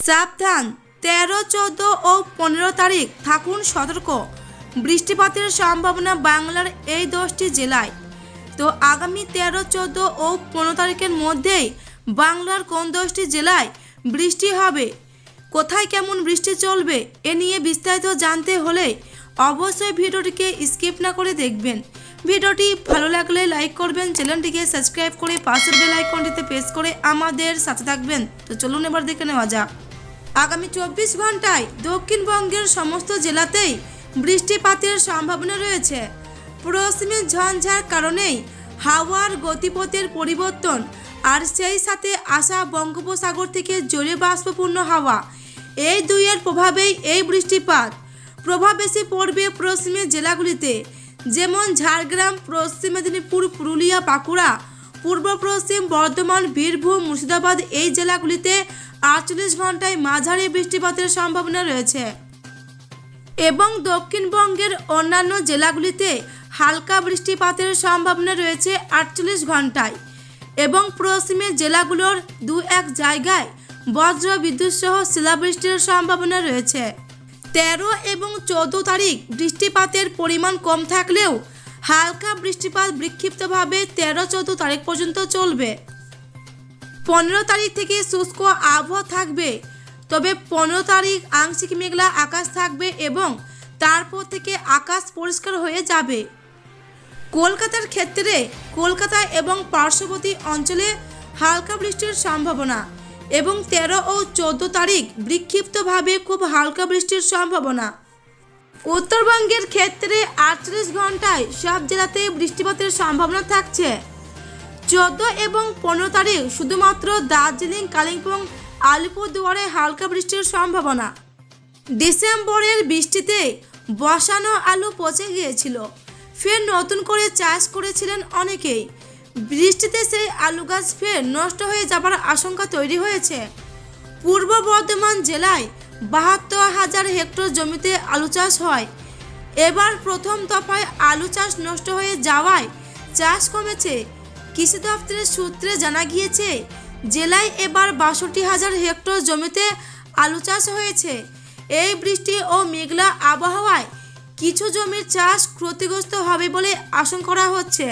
সাবধান, 13, 14 ও 15 তারিখ থাকুন সতর্ক। বৃষ্টিপাতের সম্ভাবনা বাংলার এই 10টি জেলায়। তো আগামী 13, 14 ও 15 তারিখের মধ্যেই বাংলার কোন 10টি জেলায় বৃষ্টি হবে, কোথায় কেমন বৃষ্টি চলবে, এ নিয়ে বিস্তারিত জানতে হলে অবশ্যই ভিডিওটিকে স্কিপ না করে দেখবেন। ভিডিওটি ভালো লাগলে লাইক করবেন, চ্যানেলটিকে সাবস্ক্রাইব করে পাশের বেল আইকনটিতে প্রেস করে আমাদের সাথে থাকবেন। তো চলুন এবার দেখে নেওয়া যাক। আগামী 24 ঘন্টায় দক্ষিণবঙ্গের সমস্ত জেলাতেই বৃষ্টিপাতের সম্ভাবনা রয়েছে। পশ্চিমী ঝঞ্ঝার কারণেই হাওয়ার গতিপথের পরিবর্তন আর সেই সাথে আসা বঙ্গোপসাগর থেকে জলীয় বাষ্পপূর্ণ হাওয়া, এই দুইয়ের প্রভাবেই এই বৃষ্টিপাত প্রভাব বেশি পড়বে পশ্চিমী জেলাগুলিতে, যেমন ঝাড়গ্রাম, পশ্চিম মেদিনীপুর, পুরুলিয়া, বাঁকুড়া, পূর্ব পশ্চিম বর্ধমান, বীরভূম, মুর্শিদাবাদ। এই জেলাগুলিতে 48 ঘন্টায় মাঝারি বৃষ্টিপাতের সম্ভাবনা রয়েছে এবং দক্ষিণবঙ্গের অন্যান্য জেলাগুলিতে হালকা বৃষ্টিপাতের সম্ভাবনা রয়েছে 48 ঘন্টায় এবং পশ্চিমের জেলাগুলোর 2-1 জায়গায় বজ্র বিদ্যুৎ সহ শিলাবৃষ্টির সম্ভাবনা রয়েছে। 13 এবং 14 তারিখ বৃষ্টিপাতের পরিমাণ কম থাকলেও হালকা বৃষ্টিপাত বিক্ষিপ্তভাবে 13-14 তারিখ পর্যন্ত চলবে। 15 তারিখ থেকে শুষ্ক আবহাওয়া থাকবে, তবে 15 তারিখ আংশিক মেঘলা আকাশ থাকবে এবং তারপর থেকে আকাশ পরিষ্কার হয়ে যাবে। কলকাতার ক্ষেত্রে কলকাতা এবং পার্শ্ববর্তী অঞ্চলে হালকা বৃষ্টির সম্ভাবনা এবং 13 ও 14 তারিখ বিক্ষিপ্তভাবে খুব হালকা বৃষ্টির সম্ভাবনা। উত্তরবঙ্গের ক্ষেত্রে 48 ঘন্টায় সব জেলাতে বৃষ্টিপাতের সম্ভাবনা থাকছে। 14 এবং 15 তারিখ শুধুমাত্র দার্জিলিং, কালিম্পং, আলিপুরদুয়ারে হালকা বৃষ্টির সম্ভাবনা। ডিসেম্বরের বৃষ্টিতে বসানো আলু পচে গিয়েছিল, ফের নতুন করে চাষ করেছিলেন অনেকেই। বৃষ্টিতে সেই আলু গাছ ফের নষ্ট হয়ে যাবার আশঙ্কা তৈরি হয়েছে। পূর্ব বর্ধমান জেলায় 72,000 হেক্টর জমিতে আলু চাষ হয়। এবার প্রথম দফায় আলু চাষ নষ্ট হয়ে যাওয়ায় চাষ কমেছে। কৃষি দপ্তরের সূত্রে জানা গিয়েছে, জেলায় এবার 62,000 হেক্টর জমিতে আলু চাষ হয়েছে। এই বৃষ্টি ও মেঘলা আবহাওয়ায় কিছু জমির চাষ ক্ষতিগ্রস্ত হবে বলে আশঙ্কা করা হচ্ছে।